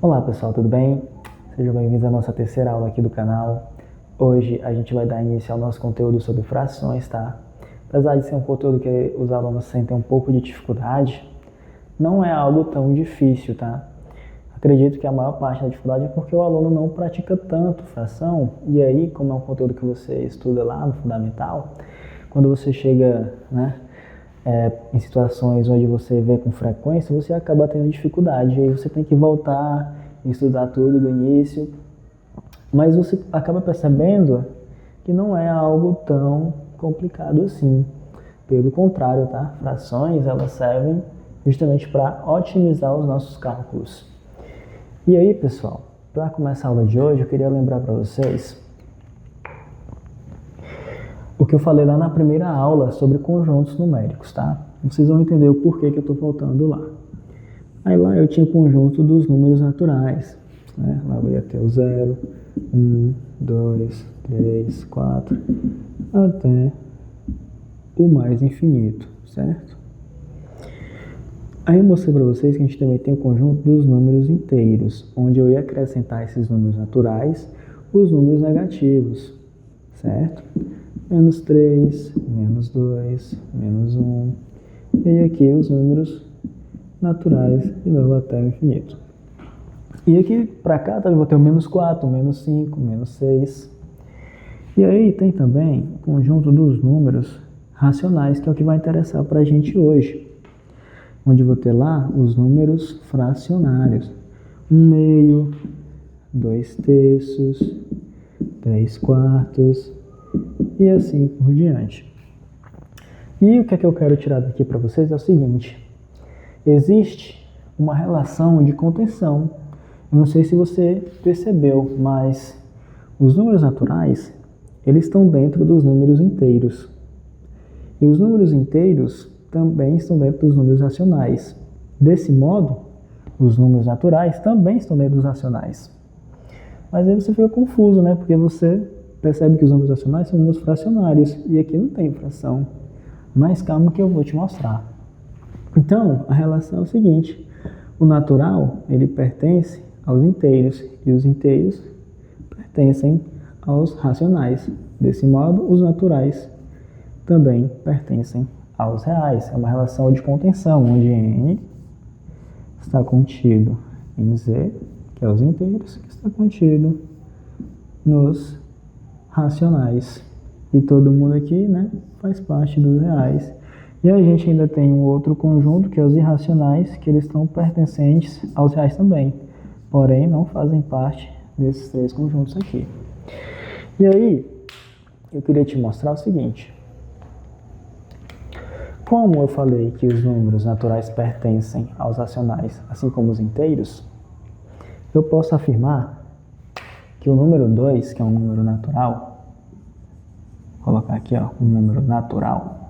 Olá pessoal, tudo bem? Sejam bem-vindos à nossa terceira aula aqui do canal. Hoje a gente vai dar início ao nosso conteúdo sobre frações, tá? Apesar de ser um conteúdo que os alunos sentem um pouco de dificuldade, não é algo tão difícil, tá? Acredito que a maior parte da dificuldade é porque o aluno não pratica tanto fração, e aí, como é um conteúdo que você estuda lá no fundamental, quando você chega, em situações onde você vê com frequência, você acaba tendo dificuldade, e aí você tem que voltar, estudar tudo do início, mas você acaba percebendo que não é algo tão complicado assim. Pelo contrário, tá? Frações, elas servem justamente para otimizar os nossos cálculos. E aí, pessoal, para começar a aula de hoje, eu queria lembrar para vocês o que eu falei lá na primeira aula sobre conjuntos numéricos, tá? Vocês vão entender o porquê que eu estou voltando lá. Aí lá eu tinha o conjunto dos números naturais, né? Lá eu ia ter o 0, 1, 2, 3, 4, até o mais infinito, certo? Aí eu mostrei para vocês que a gente também tem o conjunto dos números inteiros, onde eu ia acrescentar esses números naturais, os números negativos, certo? Menos 3, menos 2, menos 1, e aqui os números naturais de novo até o infinito. E aqui para cá eu vou ter o menos 4, menos 5, menos 6. E aí tem também o conjunto dos números racionais, que é o que vai interessar para a gente hoje, onde eu vou ter lá os números fracionários. 1/2, 2/3, 3/4 e assim por diante. E o que é que eu quero tirar daqui para vocês é o seguinte: existe uma relação de contenção. Eu não sei se você percebeu, mas os números naturais, eles estão dentro dos números inteiros. E os números inteiros também estão dentro dos números racionais. Desse modo, os números naturais também estão dentro dos racionais. Mas aí você fica confuso, né? Porque você percebe que os números racionais são números fracionários e aqui não tem fração. Mas calma que eu vou te mostrar. Então, a relação é o seguinte: o natural, ele pertence aos inteiros e os inteiros pertencem aos racionais. Desse modo, os naturais também pertencem aos reais. É uma relação de contenção, onde n está contido em z, que é os inteiros, que está contido nos racionais. E todo mundo aqui, né, faz parte dos reais. E a gente ainda tem um outro conjunto, que é os irracionais, que eles estão pertencentes aos reais também, porém não fazem parte desses três conjuntos aqui. E aí, eu queria te mostrar o seguinte: como eu falei que os números naturais pertencem aos racionais, assim como os inteiros, eu posso afirmar que o número 2, que é um número natural, vou colocar aqui, ó, um número natural,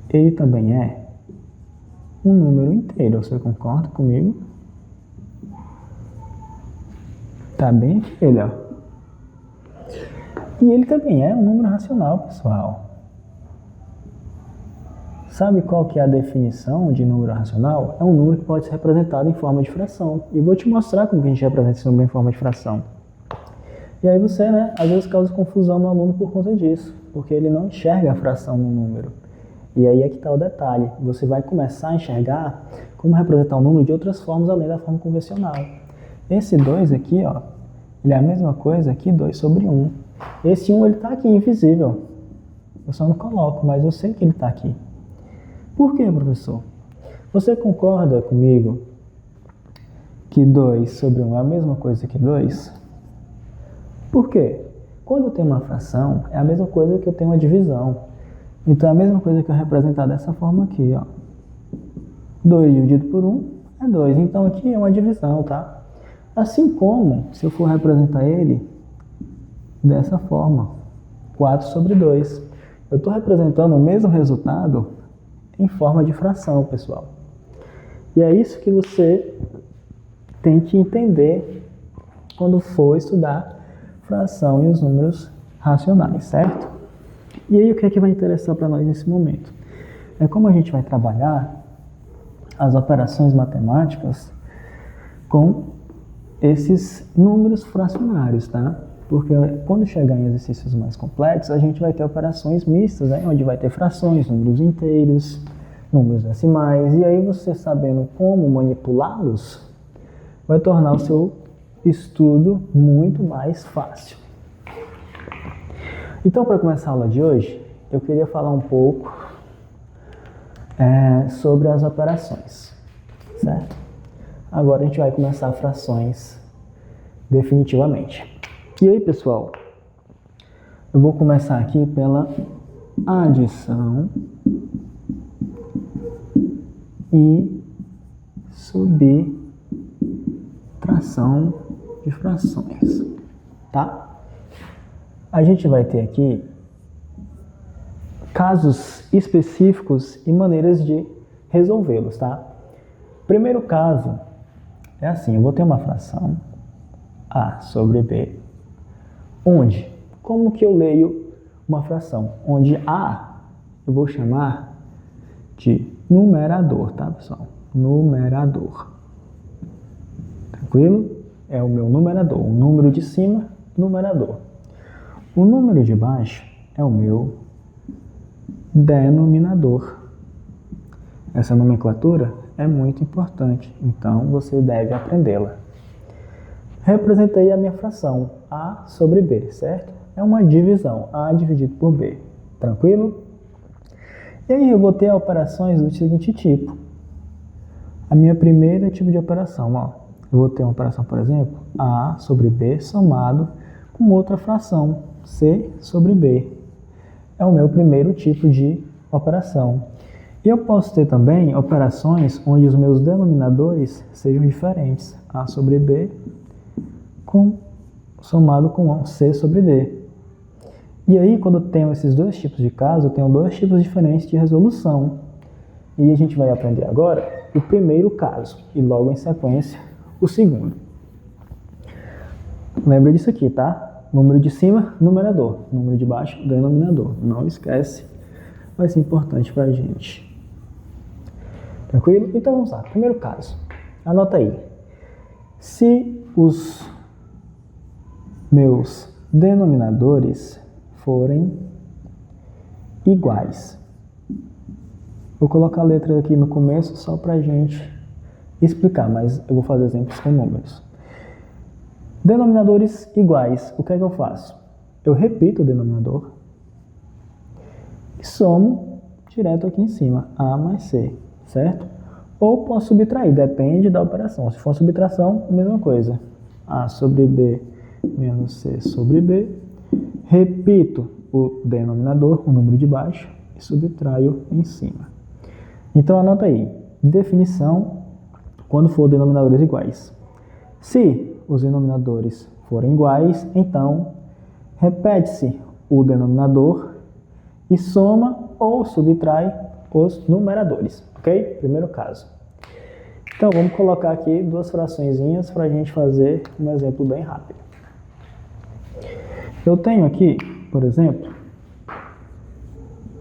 ele também é um número inteiro. Você concorda comigo? Tá bem aqui ele, ó. E ele também é um número racional, pessoal. Sabe qual que é a definição de número racional? É um número que pode ser representado em forma de fração. E vou te mostrar como que a gente representa esse número em forma de fração. E aí você, né, às vezes causa confusão no aluno por conta disso, porque ele não enxerga a fração no número. E aí é que está o detalhe: você vai começar a enxergar como representar o número de outras formas além da forma convencional. Esse 2 aqui, ó, ele é a mesma coisa que 2 sobre 1. Esse 1 ele está aqui invisível. Eu só não coloco, mas eu sei que ele está aqui. Por quê, professor? Você concorda comigo que 2 sobre 1 é a mesma coisa que 2? Por quê? Quando eu tenho uma fração, é a mesma coisa que eu tenho uma divisão. Então é a mesma coisa que eu representar dessa forma aqui, ó. 2 dividido por 1 é 2. Então aqui é uma divisão, tá? Assim como se eu for representar ele dessa forma, 4 sobre 2. Eu estou representando o mesmo resultado em forma de fração, pessoal. E é isso que você tem que entender quando for estudar fração e os números racionais, certo? E aí o que é que vai interessar para nós nesse momento? É como a gente vai trabalhar as operações matemáticas com esses números fracionários, tá? Porque quando chegar em exercícios mais complexos, a gente vai ter operações mistas, né? Onde vai ter frações, números inteiros, números decimais, e aí você sabendo como manipulá-los, vai tornar o seu estudo muito mais fácil. Então, para começar a aula de hoje, eu queria falar um pouco sobre as operações, certo? Agora a gente vai começar frações definitivamente. E aí, pessoal, eu vou começar aqui pela adição e subtração de frações, tá? A gente vai ter aqui casos específicos e maneiras de resolvê-los, tá? Primeiro caso é assim, eu vou ter uma fração A sobre B, onde, como que eu leio uma fração? Onde A eu vou chamar de numerador, tá, pessoal? Numerador. Tranquilo? É o meu numerador. O número de cima, numerador. O número de baixo é o meu denominador. Essa nomenclatura é muito importante, então você deve aprendê-la. Representei a minha fração, A sobre B, certo? É uma divisão, A dividido por B. Tranquilo? E aí eu vou ter operações do seguinte tipo. A minha primeira tipo de operação, ó. Eu vou ter uma operação, por exemplo, A sobre B somado com outra fração, C sobre B. É o meu primeiro tipo de operação. E eu posso ter também operações onde os meus denominadores sejam diferentes. A sobre B somado com C sobre D. E aí, quando eu tenho esses dois tipos de caso, eu tenho dois tipos diferentes de resolução. E a gente vai aprender agora o primeiro caso e logo em sequência o segundo. Lembra disso aqui, tá? Número de cima, numerador. Número de baixo, denominador. Não esquece, vai ser importante pra gente. Tranquilo? Então vamos lá. Primeiro caso. Anota aí. Se os meus denominadores forem iguais. Vou colocar a letra aqui no começo só pra gente explicar, mas eu vou fazer exemplos com números. Denominadores iguais, o que é que eu faço? Eu repito o denominador e somo direto aqui em cima, A mais C, certo? Ou posso subtrair, depende da operação. Se for subtração, mesma coisa. A sobre B menos C sobre B. Repito o denominador, o número de baixo, e subtraio em cima. Então anota aí, definição quando for denominadores iguais. Se os denominadores forem iguais, então repete-se o denominador e soma ou subtrai os numeradores, ok? Primeiro caso. Então vamos colocar aqui duas fraçõezinhas para a gente fazer um exemplo bem rápido. Eu tenho aqui, por exemplo,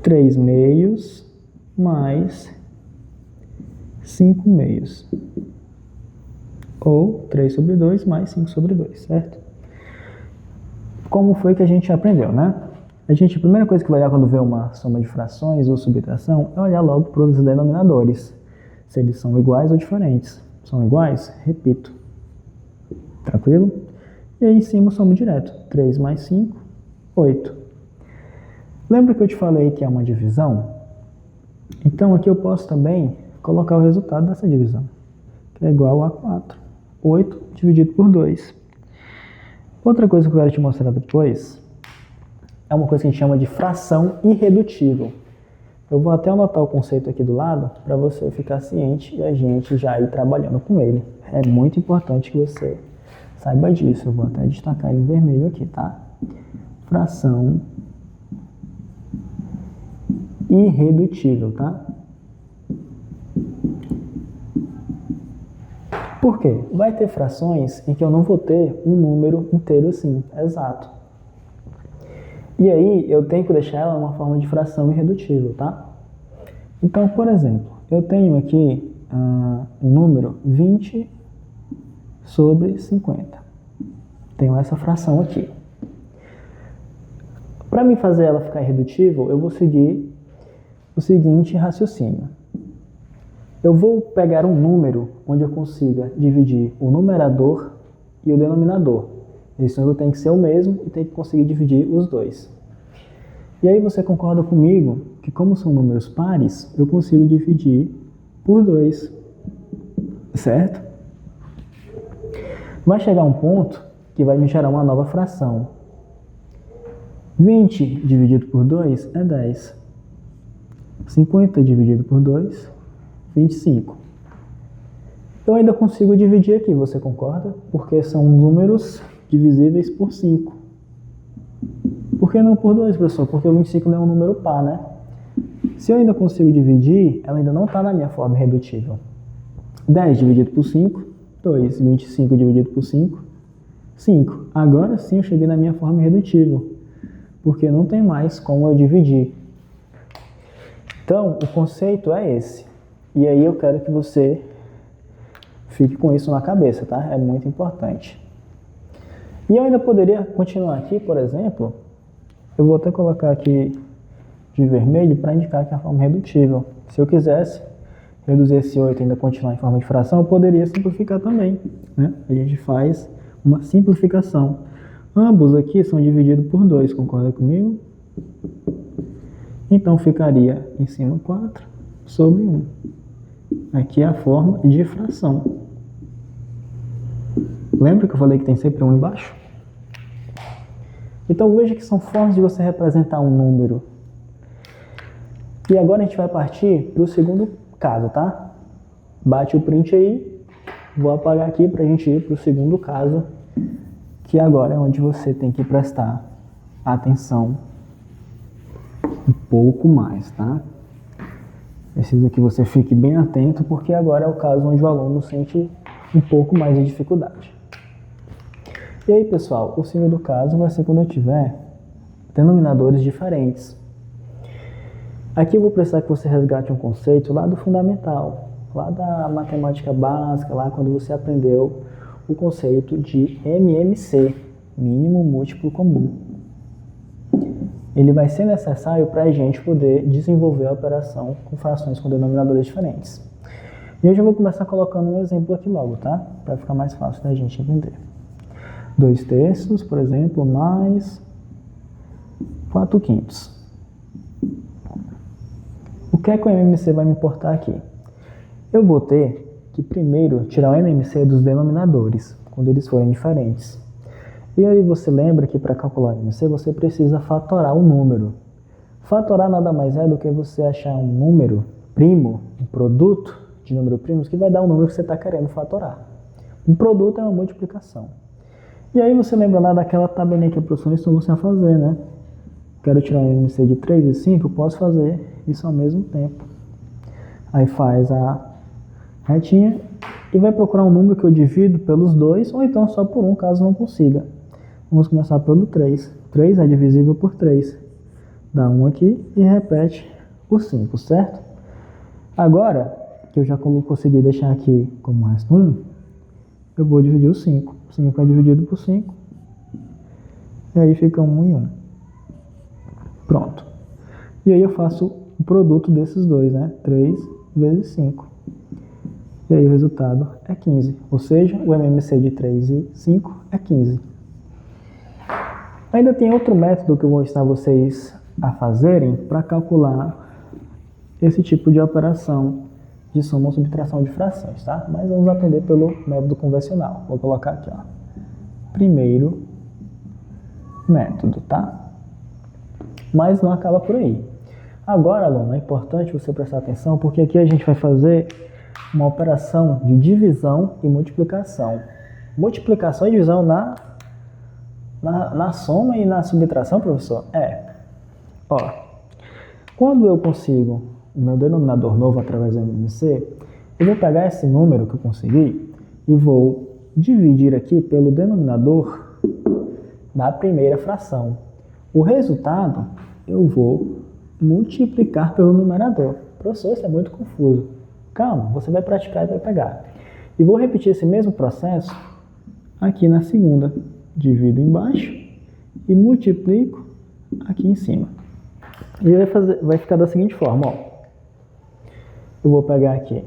3 meios mais 5 meios. Ou 3 sobre 2 mais 5 sobre 2, certo? Como foi que a gente aprendeu, né? A primeira coisa que vai olhar quando vê uma soma de frações ou subtração é olhar logo para os denominadores. Se eles são iguais ou diferentes. São iguais? Repito. Tranquilo? E aí em cima eu somo direto. 3 mais 5, 8. Lembra que eu te falei que é uma divisão? Então aqui eu posso também colocar o resultado dessa divisão, que é igual a 4. 8 dividido por 2. Outra coisa que eu quero te mostrar depois é uma coisa que a gente chama de fração irredutível. Eu vou até anotar o conceito aqui do lado para você ficar ciente e a gente já ir trabalhando com ele. É muito importante que você saiba disso. Eu vou até destacar ele em vermelho aqui, tá? Fração irredutível, tá? Por quê? Vai ter frações em que eu não vou ter um número inteiro assim, exato. E aí eu tenho que deixar ela numa forma de fração irredutível, tá? Então, por exemplo, eu tenho aqui um número 20 sobre 50. Tenho essa fração aqui. Para mim fazer ela ficar irredutível, eu vou seguir o seguinte raciocínio. Eu vou pegar um número onde eu consiga dividir o numerador e o denominador. Esse número tem que ser o mesmo e tem que conseguir dividir os dois. E aí você concorda comigo que, como são números pares, eu consigo dividir por 2, certo? Vai chegar um ponto que vai me gerar uma nova fração. 20 dividido por 2 é 10. 50 dividido por 2, 25. Eu ainda consigo dividir aqui, você concorda? Porque são números divisíveis por 5. Por que não por 2, professor? Porque o 25 não é um número par, né? Se eu ainda consigo dividir, ela ainda não está na minha forma irredutível. 10 dividido por 5, 2. 25 dividido por 5, 5. Agora sim eu cheguei na minha forma irredutível, porque não tem mais como eu dividir. Então, o conceito é esse. E aí eu quero que você fique com isso na cabeça, tá? É muito importante. E eu ainda poderia continuar aqui, por exemplo, eu vou até colocar aqui de vermelho para indicar que é a forma redutível. Se eu quisesse reduzir esse 8 e ainda continuar em forma de fração, eu poderia simplificar também, né? A gente faz uma simplificação. Ambos aqui são divididos por 2, concorda comigo? Então ficaria em cima 4 sobre 1. Aqui é a forma de fração. Lembra que eu falei que tem sempre 1 embaixo? Então veja que são formas de você representar um número. E agora a gente vai partir para o segundo caso, tá? Bate o print aí. Vou apagar aqui para a gente ir para o segundo caso, que agora é onde você tem que prestar atenção um pouco mais, tá? Preciso que você fique bem atento, porque agora é o caso onde o aluno sente um pouco mais de dificuldade. E aí, pessoal, o segundo caso vai ser quando eu tiver denominadores diferentes. Aqui eu vou precisar que você resgate um conceito lá do fundamental, lá da matemática básica, lá quando você aprendeu o conceito de MMC, mínimo múltiplo comum. Ele vai ser necessário para a gente poder desenvolver a operação com frações com denominadores diferentes. E eu já vou começar colocando um exemplo aqui logo, tá? Para ficar mais fácil da gente entender. 2/3, por exemplo, mais 4/5. O que é que o MMC vai me importar aqui? Eu vou ter que primeiro tirar o MMC dos denominadores, quando eles forem diferentes. E aí você lembra que para calcular o MMC você precisa fatorar o número. Fatorar nada mais é do que você achar um número primo, um produto de número primos, que vai dar o número que você está querendo fatorar. Um produto é uma multiplicação. E aí você lembra lá daquela tabelinha que a professora ensinou você a fazer, né? Quero tirar um MMC de 3 e 5, posso fazer isso ao mesmo tempo. Aí faz a retinha e vai procurar um número que eu divido pelos 2, ou então só por 1, caso não consiga. Vamos começar pelo 3. 3 é divisível por 3. Dá 1 aqui e repete o 5, certo? Agora, que eu já consegui deixar aqui como resto 1, eu vou dividir o 5. 5 é dividido por 5. E aí fica 1 e 1. Pronto. E aí eu faço o produto desses dois, né? 3 vezes 5. E aí o resultado é 15. Ou seja, o MMC de 3 e 5 é 15. Ainda tem outro método que eu vou ensinar vocês a fazerem para calcular esse tipo de operação de soma ou subtração de frações, tá? Mas vamos aprender pelo método convencional. Vou colocar aqui, ó. Primeiro método, tá? Mas não acaba por aí. Agora, aluno, é importante você prestar atenção, porque aqui a gente vai fazer uma operação de divisão e multiplicação. Multiplicação e divisão na soma e na subtração, professor? Ó, quando eu consigo o meu denominador novo através do MMC, eu vou pegar esse número que eu consegui e vou dividir aqui pelo denominador da primeira fração. O resultado eu vou multiplicar pelo numerador. Professor, isso é muito confuso. Calma, você vai praticar e vai pegar. E vou repetir esse mesmo processo aqui na segunda. Divido embaixo e multiplico aqui em cima. E vai ficar da seguinte forma, ó. Eu vou pegar aqui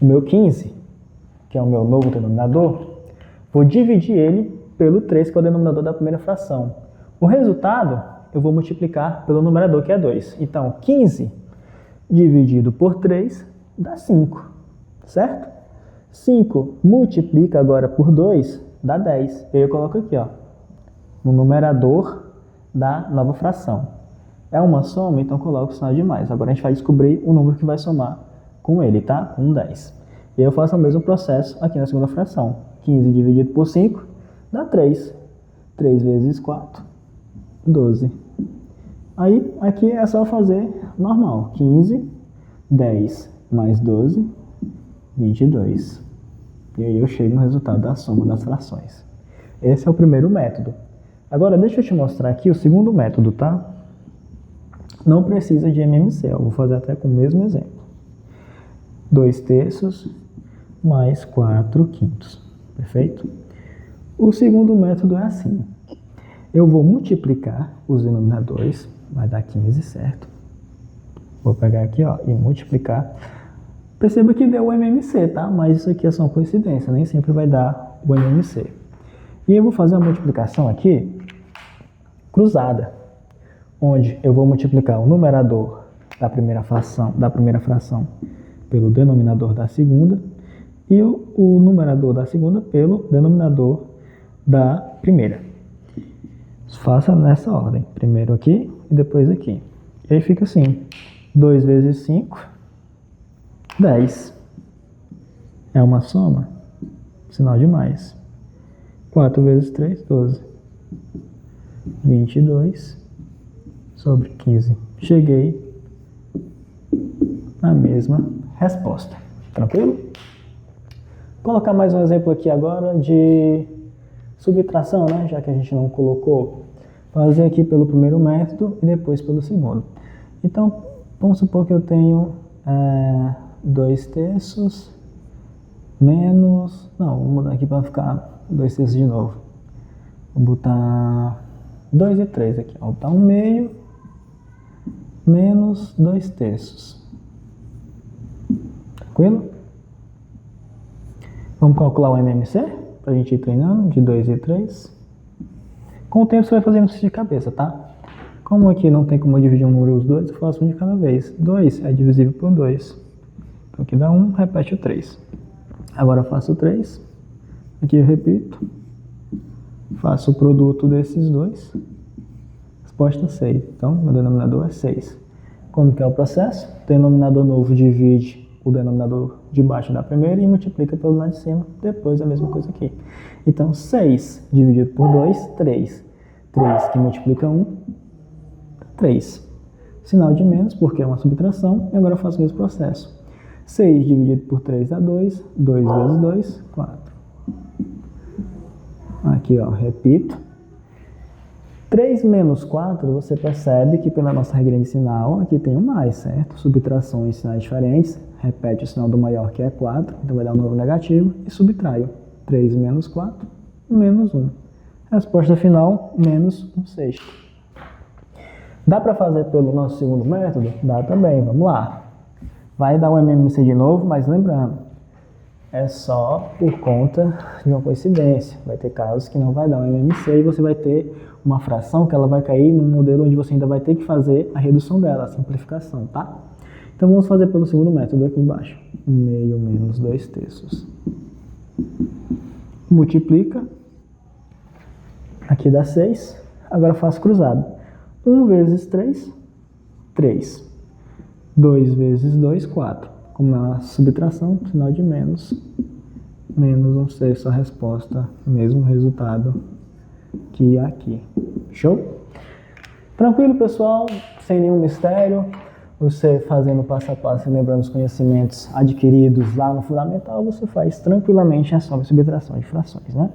o meu 15, que é o meu novo denominador, vou dividir ele pelo 3, que é o denominador da primeira fração. O resultado eu vou multiplicar pelo numerador, que é 2. Então, 15 dividido por 3 dá 5, certo? 5 multiplica agora por 2 dá 10. Eu coloco aqui, ó, no numerador da nova fração. É uma soma, então coloco o sinal de mais. Agora a gente vai descobrir o número que vai somar com ele, tá? Com 10. E eu faço o mesmo processo aqui na segunda fração. 15 dividido por 5 dá 3. 3 vezes 4, 12. Aí, aqui é só fazer normal. 15, 10 mais 12, 22. E aí eu chego no resultado da soma das frações. Esse é o primeiro método. Agora, deixa eu te mostrar aqui o segundo método, tá? Não precisa de MMC, eu vou fazer até com o mesmo exemplo. 2 terços mais 4 quintos. Perfeito? O segundo método é assim. Eu vou multiplicar os denominadores, vai dar 15, certo? Vou pegar aqui, ó, e multiplicar. Perceba que deu o MMC, tá? Mas isso aqui é só uma coincidência, nem sempre vai dar o MMC. E eu vou fazer uma multiplicação aqui cruzada, onde eu vou multiplicar o numerador da primeira fração pelo denominador da segunda e o numerador da segunda pelo denominador da primeira. Faça nessa ordem, primeiro aqui e depois aqui. E aí fica assim, 2 vezes 5, 10. É uma soma, sinal de mais. 4 vezes 3, 12. 22 sobre 15. Cheguei na mesma resposta. Tranquilo? Vou colocar mais um exemplo aqui agora de subtração, né? Já que a gente não colocou. Fazer aqui pelo primeiro método e depois pelo segundo. Então, vamos supor que eu tenho 2 terços menos... Não, vou mudar aqui para ficar 2 terços de novo. Vou botar 2 e 3 aqui. Vou botar 1 meio menos 2 terços. Tranquilo? Vamos calcular o MMC para a gente ir treinando de 2 e 3. Com o tempo você vai fazendo isso de cabeça, tá? Como aqui não tem como eu dividir um número os dois, eu faço um de cada vez. 2 é divisível por 2. Então aqui dá 1, repete o 3. Agora eu faço o 3. Aqui eu repito. Faço o produto desses dois. Resposta 6. Então, meu denominador é 6. Como que é o processo? O denominador novo divide o denominador de baixo da primeira e multiplica pelo lá de cima. Depois a mesma coisa aqui. Então, 6 dividido por 2, 3. 3 que multiplica 1, 3. Sinal de menos, porque é uma subtração. E agora eu faço o mesmo processo. 6 dividido por 3 dá 2. 2 vezes 2, 4. Aqui, ó, repito. 3 menos 4, você percebe que pela nossa regra de sinal, aqui tem um mais, certo? Subtrações em sinais diferentes. Repete o sinal do maior, que é 4. Então vai dar um novo negativo. E subtraio. 3 menos 4, menos 1. Resposta final, menos 1/6. Dá para fazer pelo nosso segundo método? Dá também, vamos lá. Vai dar o MMC de novo, mas lembrando, é só por conta de uma coincidência. Vai ter casos que não vai dar o MMC e você vai ter uma fração que ela vai cair num modelo onde você ainda vai ter que fazer a redução dela, a simplificação, tá? Então vamos fazer pelo segundo método aqui embaixo. 1 meio menos 2 terços. Multiplica. Aqui dá 6. Agora faço cruzado. 1 vezes 3, 3. 2 vezes 2, 4. Como na subtração, sinal de menos. Menos 1/6 a resposta, mesmo resultado que aqui. Show? Tranquilo, pessoal? Sem nenhum mistério. Você fazendo passo a passo e lembrando os conhecimentos adquiridos lá no fundamental, você faz tranquilamente a soma e subtração de frações, né?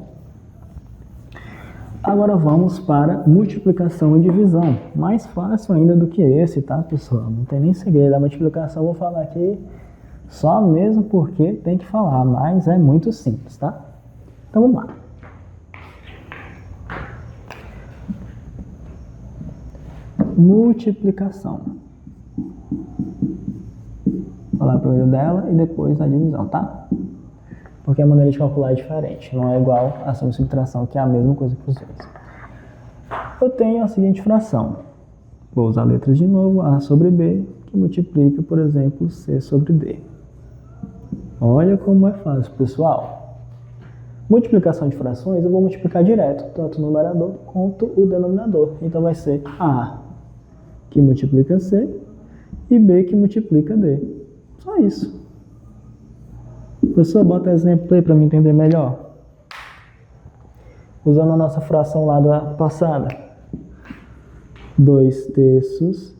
Agora vamos para multiplicação e divisão. Mais fácil ainda do que esse, tá, pessoal? Não tem nem segredo. A multiplicação eu vou falar aqui só mesmo porque tem que falar, mas é muito simples, tá? Então vamos lá. Multiplicação. Vou falar primeiro dela e depois a divisão, tá? Porque a maneira de calcular é diferente, não é igual a soma e subtração, que é a mesma coisa para os dois. Eu tenho a seguinte fração. Vou usar letras de novo, A sobre B, que multiplica, por exemplo, C sobre D. Olha como é fácil, pessoal. Multiplicação de frações, eu vou multiplicar direto, tanto o numerador quanto o denominador. Então vai ser A, que multiplica C, e B, que multiplica D. Só isso. Professor, bota exemplo aí para me entender melhor. Usando a nossa fração lá da passada. 2/3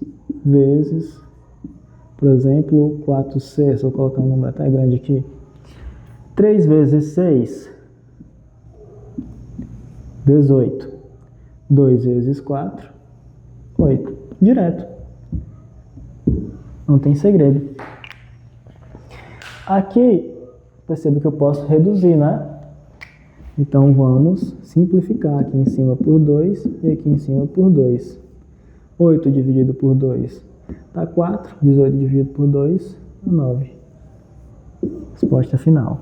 vezes, por exemplo, 4C. Se eu colocar um número até grande aqui. 3 vezes 6, 18. 2 vezes 4, 8. Direto. Não tem segredo. Aqui, percebe que eu posso reduzir, né? Então vamos simplificar aqui em cima por 2 e aqui em cima por 2. 8 dividido por 2 dá 4, 18 dividido por 2 dá 9. Resposta final.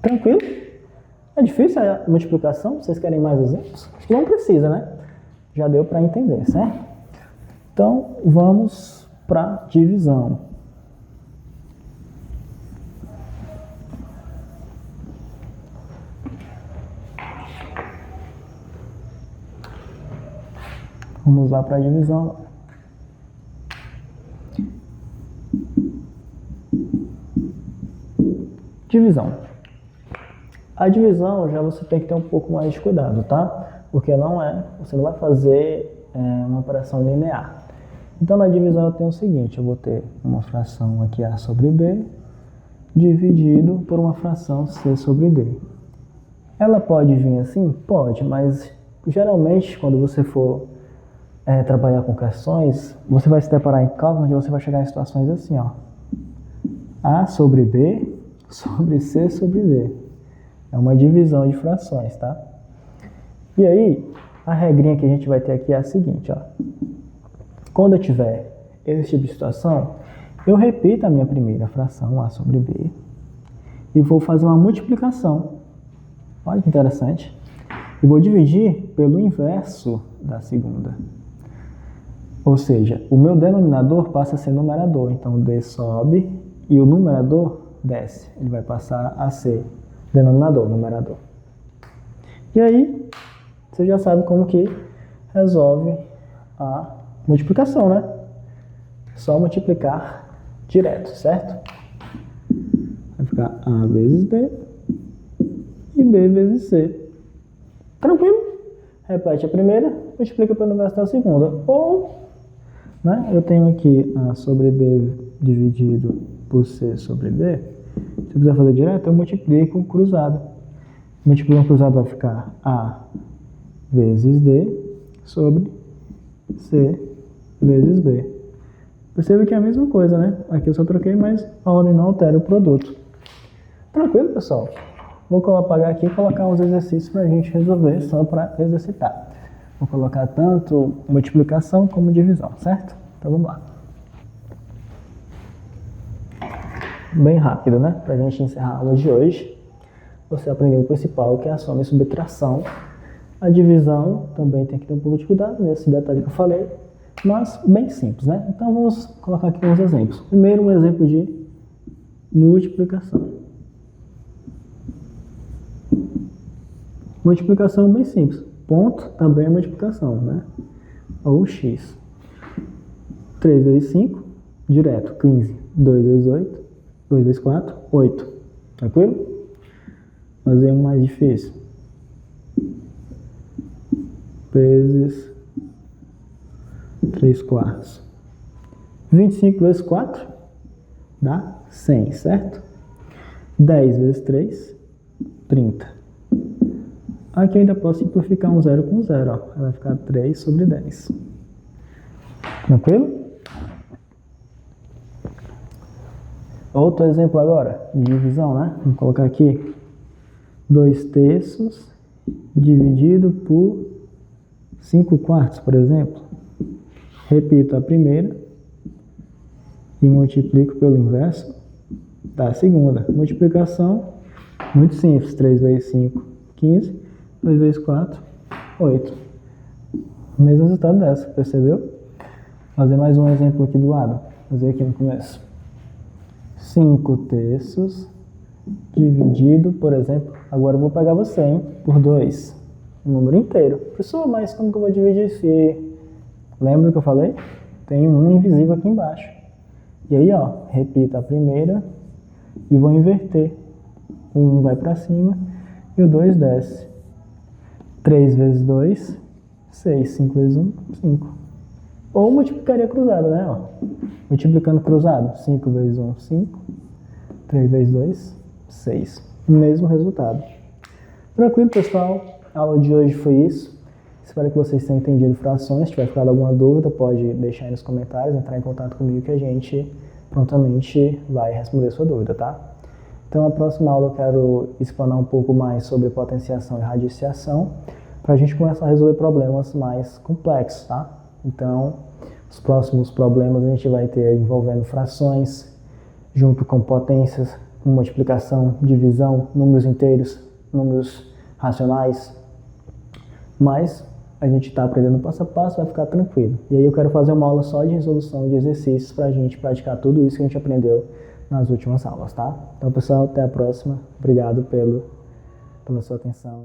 Tranquilo? É difícil a multiplicação? Vocês querem mais exemplos? Acho que não precisa, né? Já deu para entender, certo? Então vamos para divisão. Vamos lá para a divisão. Divisão. A divisão já você tem que ter um pouco mais de cuidado, tá? Porque você não vai fazer uma operação linear. Então na divisão eu tenho o seguinte, eu vou ter uma fração aqui A sobre B, dividido por uma fração C sobre D. Ela pode vir assim? Pode, mas geralmente quando você for trabalhar com questões, você vai se deparar em cálculo onde você vai chegar em situações assim, ó. A sobre B sobre C sobre D. É uma divisão de frações, tá? E aí, a regrinha que a gente vai ter aqui é a seguinte, ó. Quando eu tiver esse tipo de situação, eu repito a minha primeira fração, A sobre B, e vou fazer uma multiplicação. Olha que interessante. E vou dividir pelo inverso da segunda. Ou seja, o meu denominador passa a ser numerador. Então, D sobe e o numerador desce. Ele vai passar a ser denominador, numerador. E aí, você já sabe como que resolve a multiplicação, né? Só multiplicar direto, certo? Vai ficar A vezes B e B vezes C. Tranquilo? Repete a primeira, multiplica pelo inverso da segunda. Ou, né, eu tenho aqui A sobre B dividido por C sobre D. Se eu quiser fazer direto, eu multiplico cruzado. Multiplicando cruzado vai ficar A vezes D sobre C vezes B. Perceba que é a mesma coisa, né? Aqui eu só troquei, mas a ordem não altera o produto. Tranquilo, pessoal? Vou apagar aqui e colocar uns exercícios para a gente resolver, só para exercitar. Vou colocar tanto multiplicação como divisão, certo? Então vamos lá. Bem rápido, né? Para a gente encerrar a aula de hoje. Você aprendeu o principal, que é a soma e subtração. A divisão também tem que ter um pouco de cuidado nesse detalhe que eu falei, mas bem simples, né? Então vamos colocar aqui uns exemplos. Primeiro, um exemplo de multiplicação. Multiplicação bem simples. Ponto também é multiplicação, né? Ou x. 3 vezes 5, direto, 15. 2 vezes 8, 2 vezes 4, 8. Tranquilo? Fazer um mais difícil. Vezes 3 quartos. 25 vezes 4 dá 100, certo? 10 vezes 3, 30. Aqui eu ainda posso simplificar um zero com zero, ó. Vai ficar 3 sobre 10. Tranquilo? Outro exemplo agora, de divisão, né? Vamos colocar aqui 2/3 dividido por 5/4, por exemplo. Repito a primeira e multiplico pelo inverso da segunda. Multiplicação, muito simples. 3 vezes 5, 15. 2 vezes 4, 8. O mesmo resultado dessa, percebeu? Vou fazer mais um exemplo aqui do lado. Vou fazer aqui no começo. 5/3 dividido, por exemplo, agora eu vou pegar você, hein, por 2. Um número inteiro. Professor, mas como que eu vou dividir se... Lembra que eu falei? Tem um invisível aqui embaixo. E aí, ó, repita a primeira e vou inverter. O 1 vai para cima e o 2 desce. 3 vezes 2, 6. 5 vezes 1, 5. Ou multiplicaria cruzado, né? Ó. Multiplicando cruzado. 5 vezes 1, 5. 3 vezes 2, 6. O mesmo resultado. Tranquilo, pessoal? A aula de hoje foi isso. Espero que vocês tenham entendido frações. Se tiver ficado alguma dúvida, pode deixar aí nos comentários, entrar em contato comigo que a gente prontamente vai responder sua dúvida, tá? Então, na próxima aula eu quero explanar um pouco mais sobre potenciação e radiciação, para a gente começar a resolver problemas mais complexos, tá? Então, os próximos problemas a gente vai ter envolvendo frações, junto com potências, com multiplicação, divisão, números inteiros, números racionais, mas a gente está aprendendo passo a passo, vai ficar tranquilo. E aí eu quero fazer uma aula só de resolução de exercícios para a gente praticar tudo isso que a gente aprendeu nas últimas aulas, tá? Então, pessoal, até a próxima. Obrigado pela sua atenção.